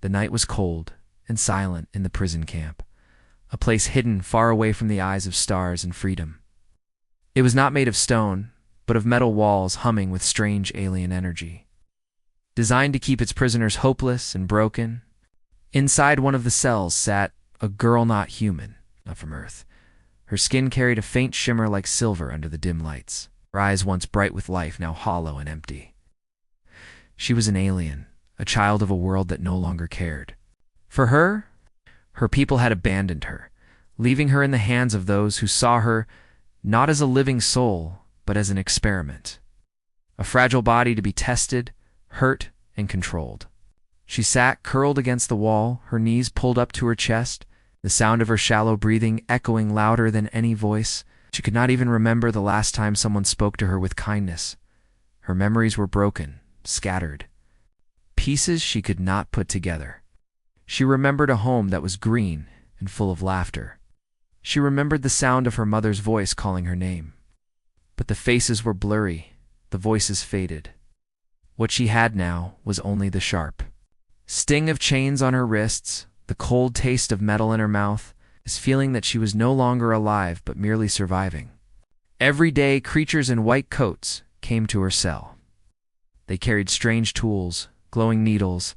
The night was cold and silent in the prison camp, a place hidden far away from the eyes of stars and freedom. It was not made of stone, but of metal walls humming with strange alien energy. Designed to keep its prisoners hopeless and broken, inside one of the cells sat a girl not human, not from Earth. Her skin carried a faint shimmer like silver under the dim lights. Her eyes, once bright with life, now hollow and empty. She was an alien, a child of a world that no longer cared. For her people had abandoned her, leaving her in the hands of those who saw her not as a living soul, but as an experiment. A fragile body to be tested, hurt, and controlled. She sat curled against the wall, her knees pulled up to her chest, the sound of her shallow breathing echoing louder than any voice. She could not even remember the last time someone spoke to her with kindness. Her memories were broken, scattered. Pieces she could not put together. She remembered a home that was green and full of laughter. She remembered the sound of her mother's voice calling her name. But the faces were blurry, the voices faded. What she had now was only the sharp sting of chains on her wrists, the cold taste of metal in her mouth, this feeling that she was no longer alive but merely surviving. Every day, creatures in white coats came to her cell. They carried strange tools, glowing needles,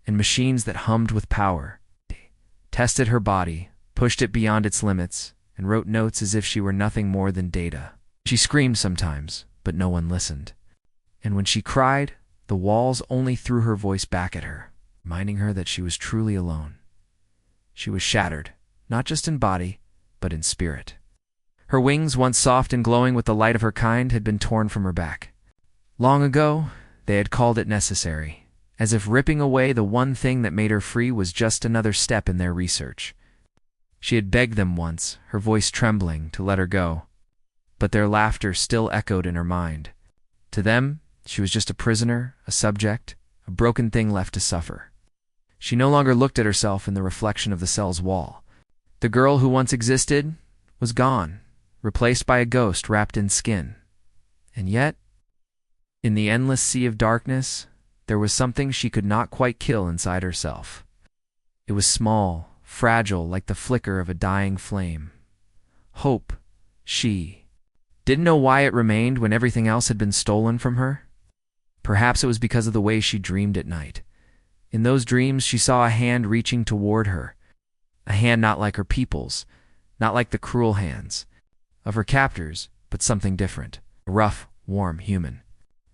and machines that hummed with power. They tested her body, pushed it beyond its limits, and wrote notes as if she were nothing more than data. She screamed sometimes, but no one listened. And when she cried, the walls only threw her voice back at her, reminding her that she was truly alone. She was shattered, not just in body, but in spirit. Her wings, once soft and glowing with the light of her kind, had been torn from her back. Long ago, they had called it necessary, as if ripping away the one thing that made her free was just another step in their research. She had begged them once, her voice trembling, to let her go, but their laughter still echoed in her mind. To them, she was just a prisoner, a subject, a broken thing left to suffer. She no longer looked at herself in the reflection of the cell's wall. The girl who once existed was gone, replaced by a ghost wrapped in skin. And yet, in the endless sea of darkness, there was something she could not quite kill inside herself. It was small, fragile, like the flicker of a dying flame. Hope. She didn't know why it remained when everything else had been stolen from her. Perhaps it was because of the way she dreamed at night. In those dreams, she saw a hand reaching toward her, a hand not like her people's, not like the cruel hands of her captors, but something different, a rough, warm human.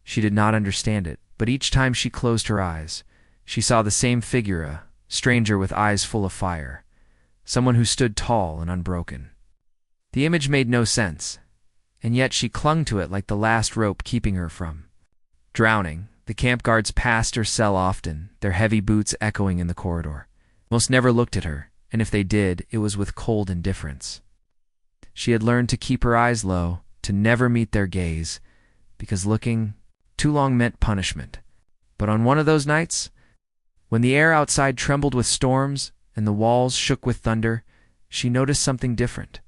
She did not understand it, but each time she closed her eyes, she saw the same figure, a stranger with eyes full of fire, someone who stood tall and unbroken. The image made no sense, and yet she clung to it like the last rope keeping her from drowning. The camp guards passed her cell often, their heavy boots echoing in the corridor. Most never looked at her, and if they did, it was with cold indifference. She had learned to keep her eyes low, to never meet their gaze, because looking too long meant punishment. But on one of those nights, when the air outside trembled with storms and the walls shook with thunder, she noticed something different.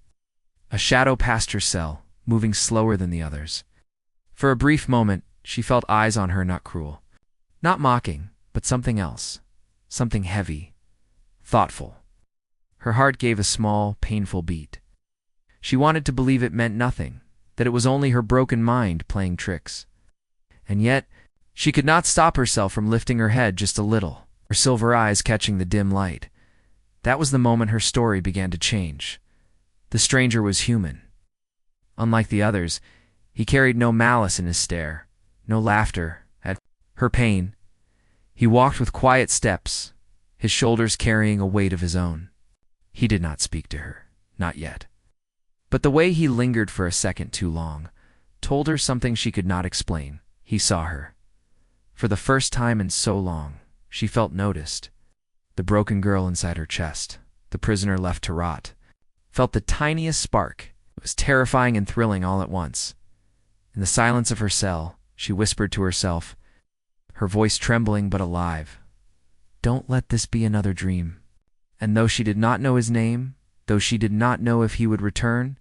A shadow passed her cell, moving slower than the others. For a brief moment, she felt eyes on her, not cruel, not mocking, but something else, something heavy, thoughtful. Her heart gave a small, painful beat. She wanted to believe it meant nothing, that it was only her broken mind playing tricks. And yet, she could not stop herself from lifting her head just a little, her silver eyes catching the dim light. That was the moment her story began to change. The stranger was human. Unlike the others, he carried no malice in his stare, no laughter at her pain. He walked with quiet steps, his shoulders carrying a weight of his own. He did not speak to her, not yet. But the way he lingered for a second too long told her something she could not explain. He saw her. For the first time in so long, she felt noticed. The broken girl inside her chest, the prisoner left to rot, felt the tiniest spark. It was terrifying and thrilling all at once. In the silence of her cell, she whispered to herself, her voice trembling but alive, "Don't let this be another dream." And though she did not know his name, though she did not know if he would return,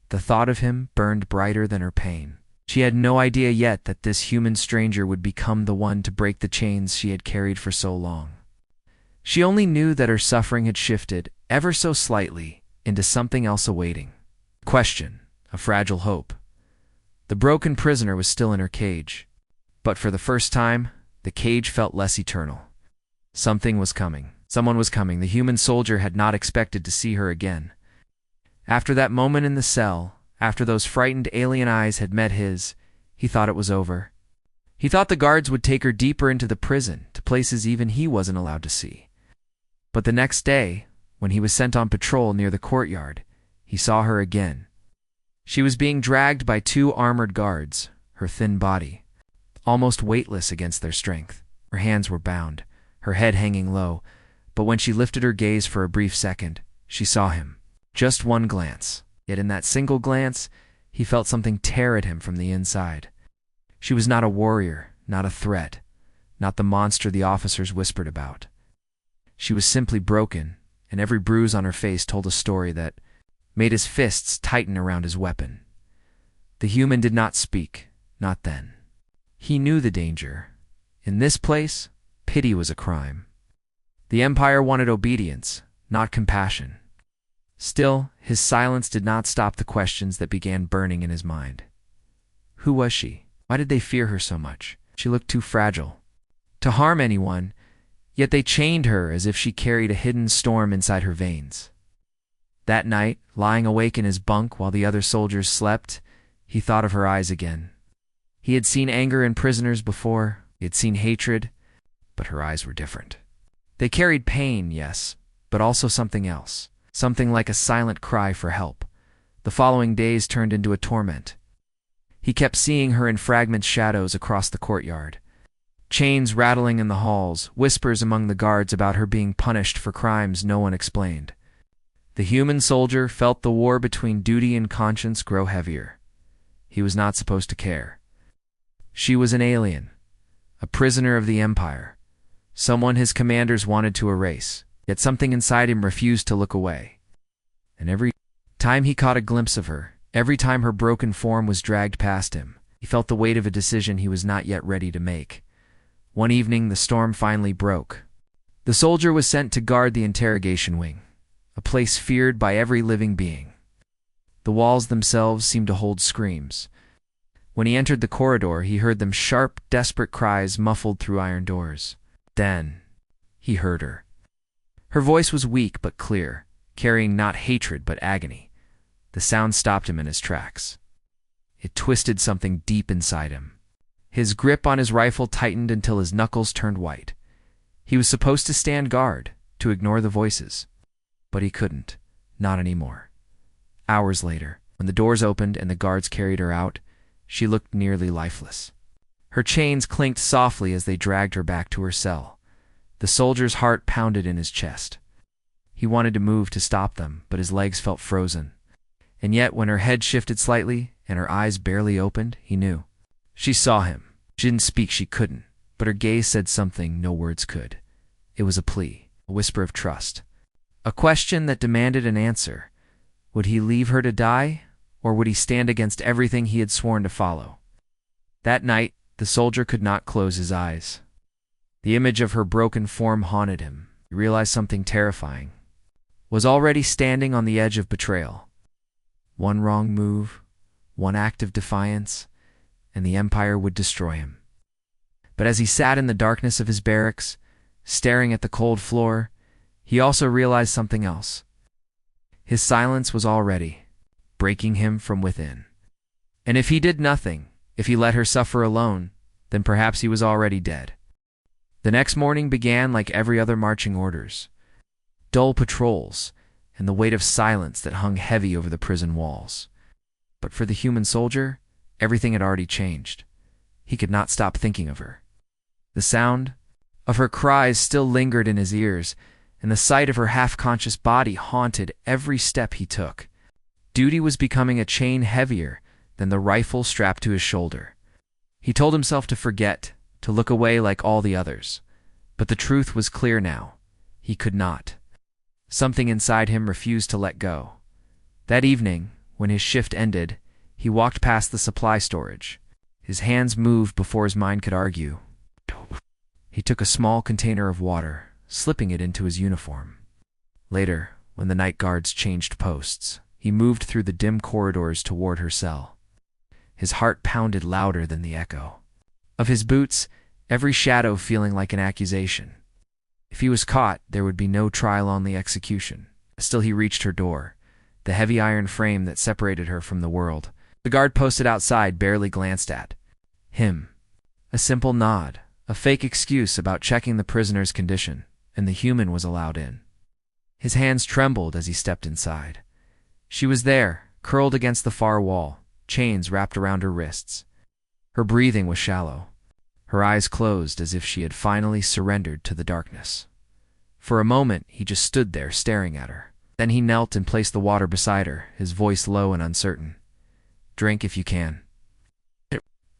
the thought of him burned brighter than her pain. She had no idea yet that this human stranger would become the one to break the chains she had carried for so long. She only knew that her suffering had shifted, ever so slightly, into something else awaiting. Question, a fragile hope. The broken prisoner was still in her cage. But for the first time, the cage felt less eternal. Something was coming. Someone was coming. The human soldier had not expected to see her again. After that moment in the cell, after those frightened alien eyes had met his, he thought it was over. He thought the guards would take her deeper into the prison, to places even he wasn't allowed to see. But the next day, when he was sent on patrol near the courtyard, he saw her again. She was being dragged by 2 armored guards, her thin body almost weightless against their strength. Her hands were bound, her head hanging low, but when she lifted her gaze for a brief second, she saw him. Just one glance. Yet in that single glance, he felt something tear at him from the inside. She was not a warrior, not a threat, not the monster the officers whispered about. She was simply broken, and every bruise on her face told a story that made his fists tighten around his weapon. The human did not speak, not then. He knew the danger. In this place, pity was a crime. The Empire wanted obedience, not compassion. Still, his silence did not stop the questions that began burning in his mind. Who was she? Why did they fear her so much? She looked too fragile to harm anyone, yet they chained her as if she carried a hidden storm inside her veins. That night, lying awake in his bunk while the other soldiers slept, he thought of her eyes again. He had seen anger in prisoners before, he had seen hatred, but her eyes were different. They carried pain, yes, but also something else, something like a silent cry for help. The following days turned into a torment. He kept seeing her in fragment shadows across the courtyard. Chains rattling in the halls, whispers among the guards about her being punished for crimes no one explained. The human soldier felt the war between duty and conscience grow heavier. He was not supposed to care. She was an alien, a prisoner of the Empire, someone his commanders wanted to erase, yet something inside him refused to look away. And every time he caught a glimpse of her, every time her broken form was dragged past him, he felt the weight of a decision he was not yet ready to make. One evening, the storm finally broke. The soldier was sent to guard the interrogation wing, a place feared by every living being. The walls themselves seemed to hold screams. When he entered the corridor, he heard them sharp, desperate cries muffled through iron doors. Then, he heard her. Her voice was weak but clear, carrying not hatred but agony. The sound stopped him in his tracks. It twisted something deep inside him. His grip on his rifle tightened until his knuckles turned white. He was supposed to stand guard, to ignore the voices. But he couldn't, not anymore. Hours later, when the doors opened and the guards carried her out, she looked nearly lifeless. Her chains clinked softly as they dragged her back to her cell. The soldier's heart pounded in his chest. He wanted to move to stop them, but his legs felt frozen. And yet, when her head shifted slightly and her eyes barely opened, he knew. She saw him. She didn't speak, she couldn't, but her gaze said something no words could. It was a plea, a whisper of trust. A question that demanded an answer. Would he leave her to die, or would he stand against everything he had sworn to follow? That night, the soldier could not close his eyes. The image of her broken form haunted him. He realized something terrifying. Was already standing on the edge of betrayal. One wrong move, one act of defiance, and the Empire would destroy him. But as he sat in the darkness of his barracks, staring at the cold floor, he also realized something else. His silence was already breaking him from within. And if he did nothing, if he let her suffer alone, then perhaps he was already dead. The next morning began like every other marching orders. Dull patrols, and the weight of silence that hung heavy over the prison walls. But for the human soldier, everything had already changed. He could not stop thinking of her. The sound of her cries still lingered in his ears, and the sight of her half-conscious body haunted every step he took. Duty was becoming a chain heavier than the rifle strapped to his shoulder. He told himself to forget, to look away like all the others. But the truth was clear now. He could not. Something inside him refused to let go. That evening, when his shift ended, he walked past the supply storage. His hands moved before his mind could argue. He took a small container of water, slipping it into his uniform. Later, when the night guards changed posts, he moved through the dim corridors toward her cell. His heart pounded louder than the echo of his boots, every shadow feeling like an accusation. If he was caught, there would be no trial, only execution. Still, he reached her door, the heavy iron frame that separated her from the world. The guard posted outside barely glanced at him. A simple nod, a fake excuse about checking the prisoner's condition, and the human was allowed in. His hands trembled as he stepped inside. She was there, curled against the far wall, chains wrapped around her wrists. Her breathing was shallow, her eyes closed as if she had finally surrendered to the darkness. For a moment, he just stood there staring at her. Then he knelt and placed the water beside her, his voice low and uncertain. "Drink if you can."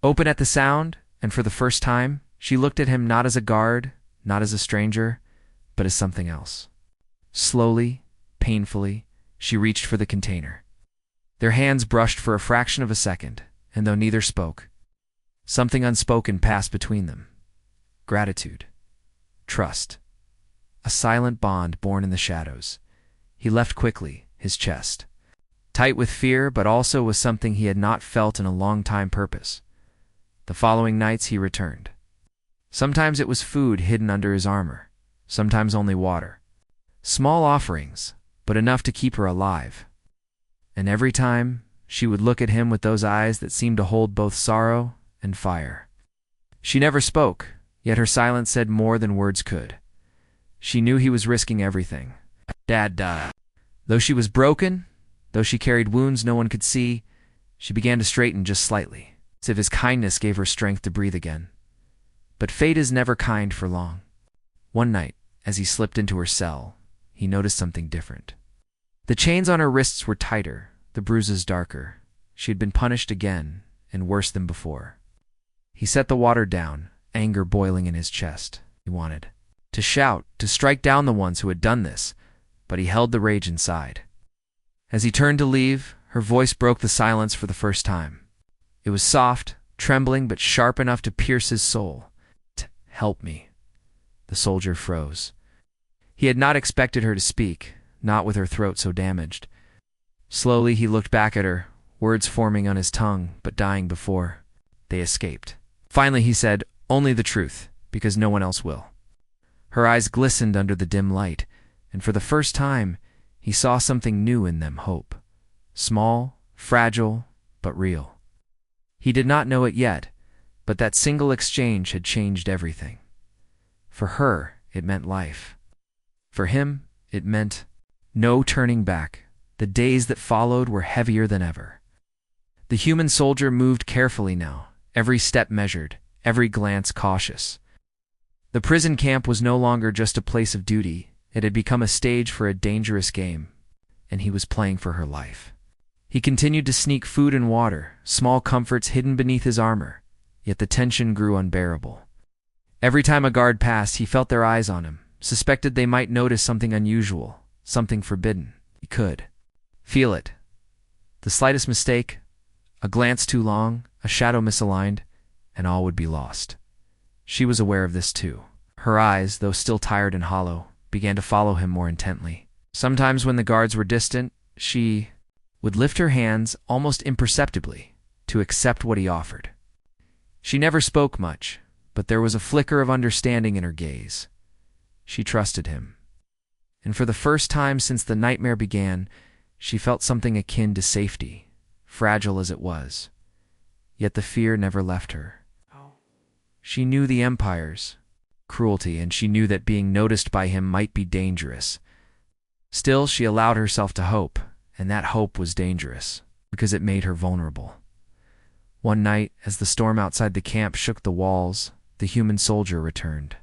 Open at the sound, and for the first time, she looked at him not as a guard, not as a stranger, but as something else. Slowly, painfully, she reached for the container. Their hands brushed for a fraction of a second, and though neither spoke, something unspoken passed between them. Gratitude. Trust. A silent bond born in the shadows. He left quickly, his chest tight with fear, but also with something he had not felt in a long time: purpose. The following nights he returned. Sometimes it was food hidden under his armor, sometimes only water. Small offerings, but enough to keep her alive. And every time, she would look at him with those eyes that seemed to hold both sorrow and fire. She never spoke, yet her silence said more than words could. She knew he was risking everything. Dad died. Though she was broken, though she carried wounds no one could see, she began to straighten just slightly, as if his kindness gave her strength to breathe again. But fate is never kind for long. One night, as he slipped into her cell, he noticed something different. The chains on her wrists were tighter, the bruises darker. She had been punished again, and worse than before. He set the water down, anger boiling in his chest. He wanted to shout, to strike down the ones who had done this, but he held the rage inside. As he turned to leave, her voice broke the silence for the first time. It was soft, trembling, but sharp enough to pierce his soul. "Help me." The soldier froze. He had not expected her to speak, not with her throat so damaged. Slowly he looked back at her, words forming on his tongue, but dying before they escaped. Finally he said, "Only the truth, because no one else will." Her eyes glistened under the dim light, and for the first time, he saw something new in them: hope. Small, fragile, but real. He did not know it yet, but that single exchange had changed everything. For her, it meant life. For him, it meant no turning back. The days that followed were heavier than ever. The human soldier moved carefully now, every step measured, every glance cautious. The prison camp was no longer just a place of duty. It had become a stage for a dangerous game, and he was playing for her life. He continued to sneak food and water, small comforts hidden beneath his armor, yet the tension grew unbearable. Every time a guard passed, he felt their eyes on him, suspected they might notice something unusual, something forbidden. He could feel it. The slightest mistake, a glance too long, a shadow misaligned, and all would be lost. She was aware of this too. Her eyes, though still tired and hollow, began to follow him more intently. Sometimes when the guards were distant, she would lift her hands almost imperceptibly to accept what he offered. She never spoke much, but there was a flicker of understanding in her gaze. She trusted him. And for the first time since the nightmare began, she felt something akin to safety, fragile as it was. Yet the fear never left her. She knew the Empire's cruelty, and she knew that being noticed by him might be dangerous. Still, she allowed herself to hope, and that hope was dangerous, because it made her vulnerable. One night, as the storm outside the camp shook the walls, the human soldier returned.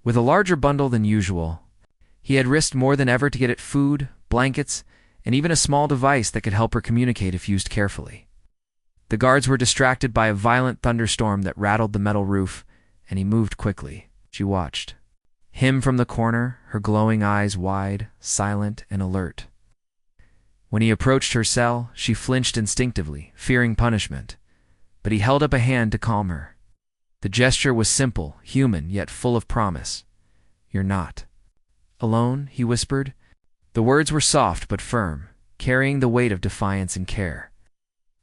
With a larger bundle than usual, he had risked more than ever to get at food, blankets, and even a small device that could help her communicate if used carefully. The guards were distracted by a violent thunderstorm that rattled the metal roof, and he moved quickly. She watched him from the corner, her glowing eyes wide, silent, and alert. When he approached her cell, she flinched instinctively, fearing punishment, but he held up a hand to calm her. The gesture was simple, human, yet full of promise. "You're not Alone, he whispered. The words were soft but firm, carrying the weight of defiance and care.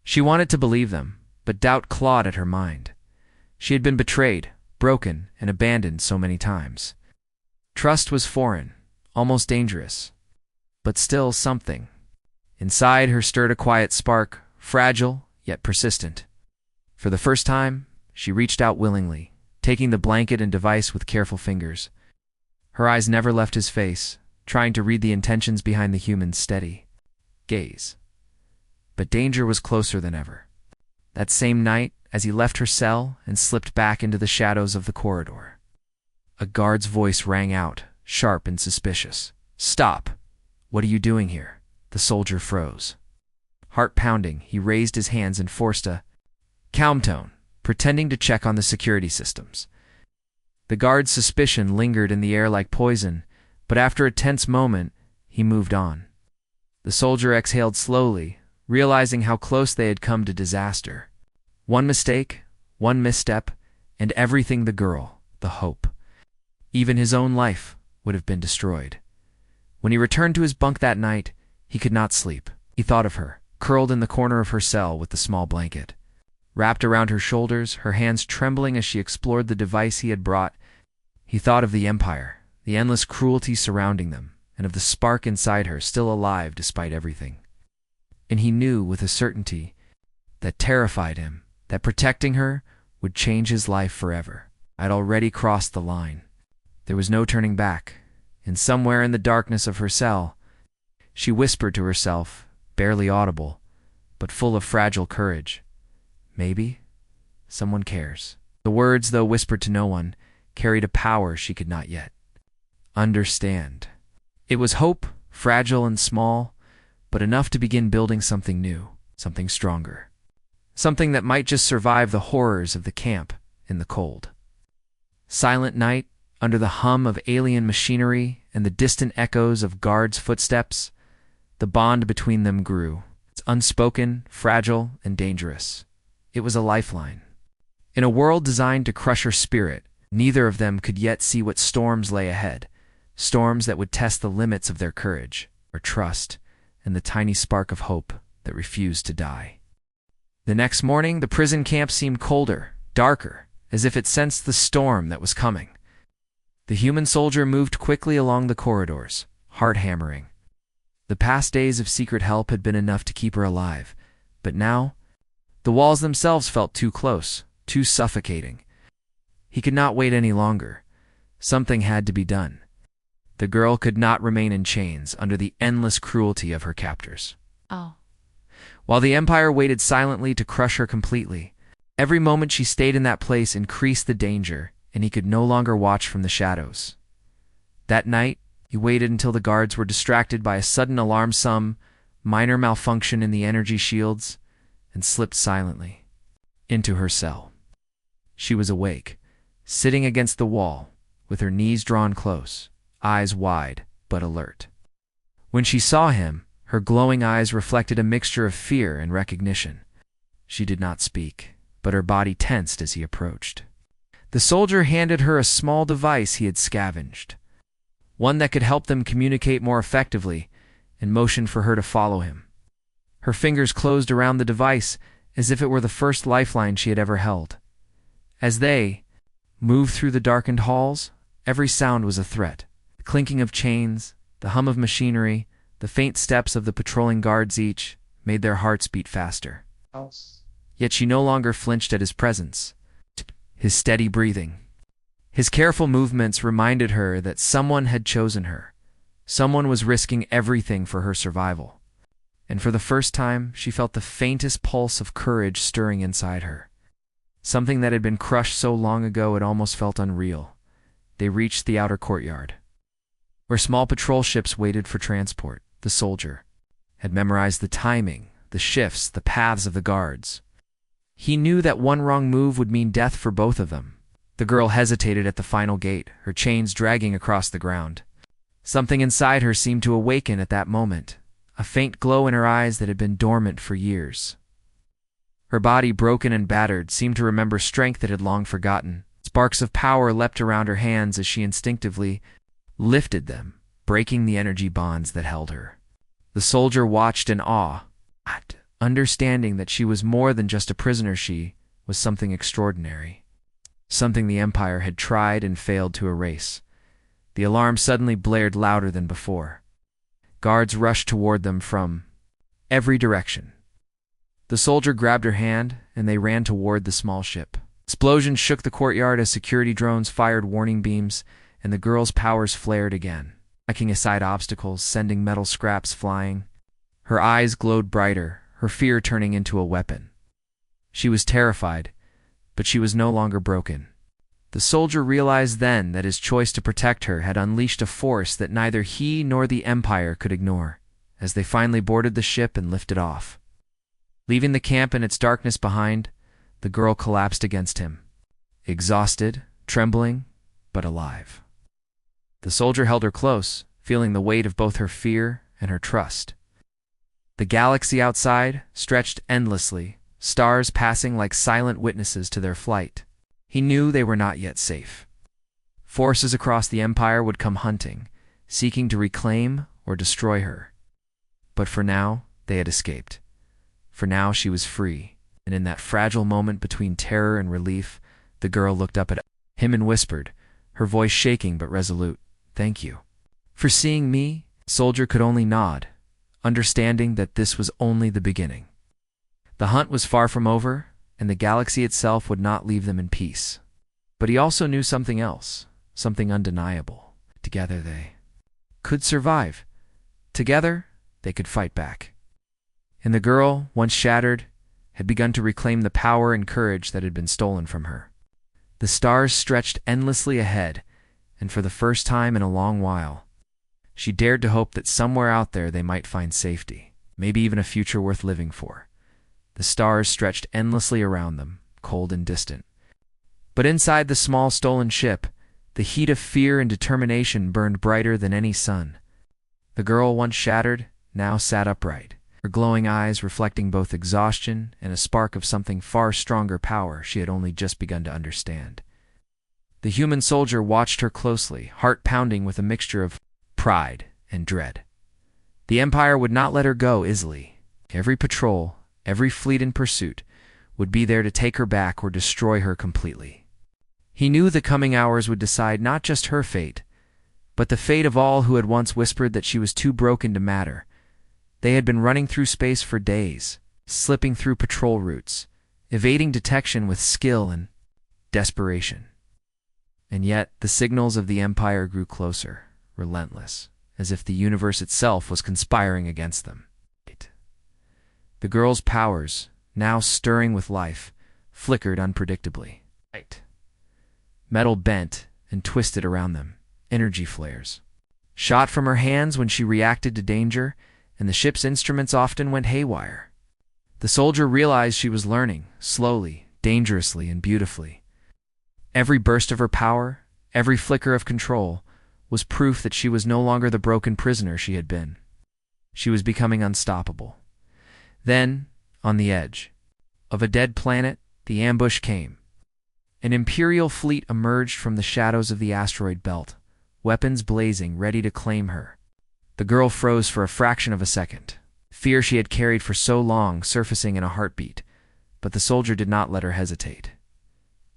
She wanted to believe them, but doubt clawed at her mind. She had been betrayed, broken, and abandoned so many times. Trust was foreign, almost dangerous, but still something. Inside her stirred a quiet spark, fragile yet persistent. For the first time, she reached out willingly, taking the blanket and device with careful fingers. Her eyes never left his face, trying to read the intentions behind the human's steady gaze. But danger was closer than ever. That same night, as he left her cell and slipped back into the shadows of the corridor, a guard's voice rang out, sharp and suspicious. "Stop! What are you doing here?" The soldier froze. Heart pounding, he raised his hands and forced a calm tone, pretending to check on the security systems. The guard's suspicion lingered in the air like poison, but after a tense moment, he moved on. The soldier exhaled slowly, realizing how close they had come to disaster. One mistake, one misstep, and everything the girl, the hope, even his own life, would have been destroyed. When he returned to his bunk that night, he could not sleep. He thought of her, curled in the corner of her cell with the small blanket. Wrapped around her shoulders, her hands trembling as she explored the device he had brought, he thought of the Empire, the endless cruelty surrounding them, and of the spark inside her still alive despite everything. And he knew with a certainty that terrified him that protecting her would change his life forever. I had already crossed the line. There was no turning back, and somewhere in the darkness of her cell, she whispered to herself, barely audible, but full of fragile courage, "Maybe someone cares." The words, though whispered to no one, carried a power she could not yet understand. It was hope, fragile and small, but enough to begin building something new, something stronger. Something that might just survive the horrors of the camp in the cold. Silent night, under the hum of alien machinery and the distant echoes of guards' footsteps, the bond between them grew. It's unspoken, fragile, and dangerous. It was a lifeline. In a world designed to crush her spirit, neither of them could yet see what storms lay ahead, storms that would test the limits of their courage, or trust, and the tiny spark of hope that refused to die. The next morning, the prison camp seemed colder, darker, as if it sensed the storm that was coming. The human soldier moved quickly along the corridors, heart hammering. The past days of secret help had been enough to keep her alive, but now, the walls themselves felt too close, too suffocating. He could not wait any longer. Something had to be done. The girl could not remain in chains under the endless cruelty of her captors. While the Empire waited silently to crush her completely, every moment she stayed in that place increased the danger, and he could no longer watch from the shadows. That night, he waited until the guards were distracted by a sudden alarm, some minor malfunction in the energy shields, and slipped silently into her cell. She was awake, sitting against the wall, with her knees drawn close, eyes wide but alert. When she saw him, her glowing eyes reflected a mixture of fear and recognition. She did not speak, but her body tensed as he approached. The soldier handed her a small device he had scavenged, one that could help them communicate more effectively, and motioned for her to follow him. Her fingers closed around the device as if it were the first lifeline she had ever held. As they moved through the darkened halls, every sound was a threat. The clinking of chains, the hum of machinery, the faint steps of the patrolling guards each made their hearts beat faster. Yet she no longer flinched at his presence. His steady breathing, his careful movements reminded her that someone had chosen her. Someone was risking everything for her survival. And for the first time, she felt the faintest pulse of courage stirring inside her. Something that had been crushed so long ago it almost felt unreal. They reached the outer courtyard, where small patrol ships waited for transport. The soldier had memorized the timing, the shifts, the paths of the guards. He knew that one wrong move would mean death for both of them. The girl hesitated at the final gate, her chains dragging across the ground. Something inside her seemed to awaken at that moment, a faint glow in her eyes that had been dormant for years. Her body, broken and battered, seemed to remember strength it had long forgotten. Sparks of power leapt around her hands as she instinctively lifted them, breaking the energy bonds that held her. The soldier watched in awe, understanding that she was more than just a prisoner. She was something extraordinary, something the Empire had tried and failed to erase. The alarm suddenly blared louder than before. Guards rushed toward them from every direction. The soldier grabbed her hand, and they ran toward the small ship. Explosions shook the courtyard as security drones fired warning beams, and the girl's powers flared again, knocking aside obstacles, sending metal scraps flying. Her eyes glowed brighter, her fear turning into a weapon. She was terrified, but she was no longer broken. The soldier realized then that his choice to protect her had unleashed a force that neither he nor the Empire could ignore. As they finally boarded the ship and lifted off, leaving the camp in its darkness behind, the girl collapsed against him, exhausted, trembling, but alive. The soldier held her close, feeling the weight of both her fear and her trust. The galaxy outside stretched endlessly, stars passing like silent witnesses to their flight. He knew they were not yet safe. Forces across the Empire would come hunting, seeking to reclaim or destroy her. But for now, they had escaped. For now, she was free, and in that fragile moment between terror and relief, the girl looked up at him and whispered, her voice shaking but resolute, "Thank you for seeing me." The soldier could only nod, understanding that this was only the beginning. The hunt was far from over, and the galaxy itself would not leave them in peace. But he also knew something else, something undeniable. Together they could survive. Together, they could fight back. And the girl, once shattered, had begun to reclaim the power and courage that had been stolen from her. The stars stretched endlessly ahead, and for the first time in a long while, she dared to hope that somewhere out there they might find safety, maybe even a future worth living for. The stars stretched endlessly around them, cold and distant. But inside the small stolen ship, the heat of fear and determination burned brighter than any sun. The girl, once shattered, now sat upright, her glowing eyes reflecting both exhaustion and a spark of something far stronger power she had only just begun to understand. The human soldier watched her closely, heart pounding with a mixture of pride and dread. The Empire would not let her go easily. Every patrol, every fleet in pursuit, would be there to take her back or destroy her completely. He knew the coming hours would decide not just her fate, but the fate of all who had once whispered that she was too broken to matter. They had been running through space for days, slipping through patrol routes, evading detection with skill and desperation. And yet the signals of the Empire grew closer, relentless, as if the universe itself was conspiring against them. The girl's powers, now stirring with life, flickered unpredictably. Metal bent and twisted around them, energy flares shot from her hands when she reacted to danger, and the ship's instruments often went haywire. The soldier realized she was learning, slowly, dangerously, and beautifully. Every burst of her power, every flicker of control, was proof that she was no longer the broken prisoner she had been. She was becoming unstoppable. Then, on the edge of a dead planet, the ambush came. An Imperial fleet emerged from the shadows of the asteroid belt, weapons blazing, ready to claim her. The girl froze for a fraction of a second, fear she had carried for so long surfacing in a heartbeat, but the soldier did not let her hesitate.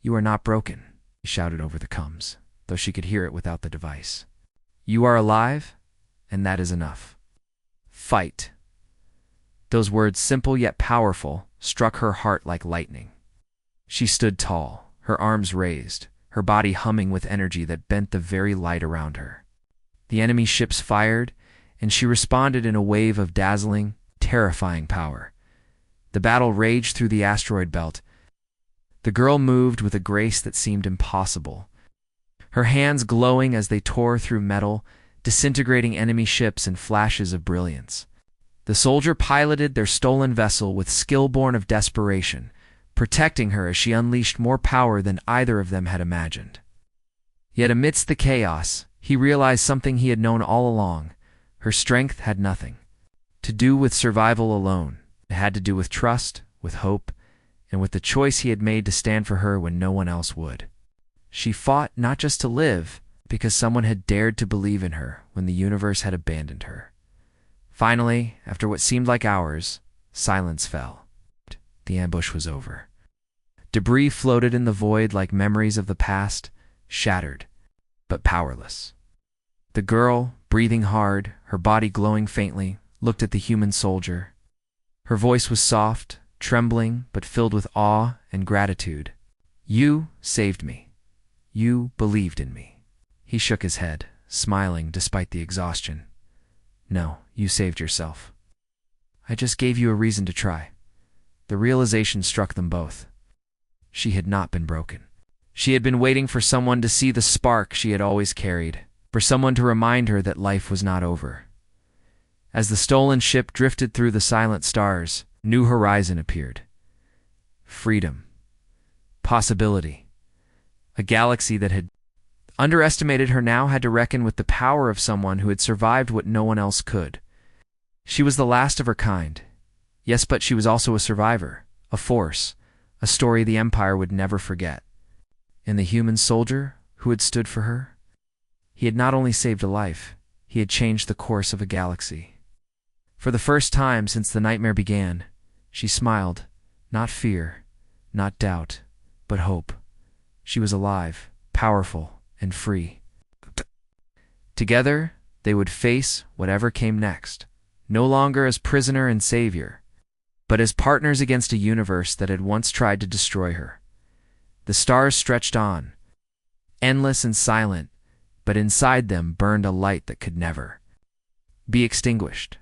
"You are not broken," he shouted over the comms, though she could hear it without the device. "You are alive, and that is enough. Fight." Those words, simple yet powerful, struck her heart like lightning. She stood tall, her arms raised, her body humming with energy that bent the very light around her. The enemy ships fired, and she responded in a wave of dazzling, terrifying power. The battle raged through the asteroid belt. The girl moved with a grace that seemed impossible, her hands glowing as they tore through metal, disintegrating enemy ships in flashes of brilliance. The soldier piloted their stolen vessel with skill born of desperation, protecting her as she unleashed more power than either of them had imagined. Yet amidst the chaos, he realized something he had known all along. Her strength had nothing to do with survival alone. It had to do with trust, with hope, and with the choice he had made to stand for her when no one else would. She fought not just to live, because someone had dared to believe in her when the universe had abandoned her. Finally, after what seemed like hours, silence fell. The ambush was over. Debris floated in the void like memories of the past, shattered, but powerless. The girl, breathing hard, her body glowing faintly, looked at the human soldier. Her voice was soft, trembling, but filled with awe and gratitude. "You saved me. You believed in me." He shook his head, smiling despite the exhaustion. "No, you saved yourself. I just gave you a reason to try." The realization struck them both. She had not been broken. She had been waiting for someone to see the spark she had always carried, for someone to remind her that life was not over. As the stolen ship drifted through the silent stars, a new horizon appeared. Freedom. Possibility. A galaxy that had underestimated her now had to reckon with the power of someone who had survived what no one else could. She was the last of her kind. Yes, but she was also a survivor, a force, a story the Empire would never forget. And the human soldier who had stood for her? He had not only saved a life, he had changed the course of a galaxy. For the first time since the nightmare began, she smiled, not fear, not doubt, but hope. She was alive, powerful, and free. Together, they would face whatever came next, no longer as prisoner and savior, but as partners against a universe that had once tried to destroy her. The stars stretched on, endless and silent, but inside them burned a light that could never be extinguished.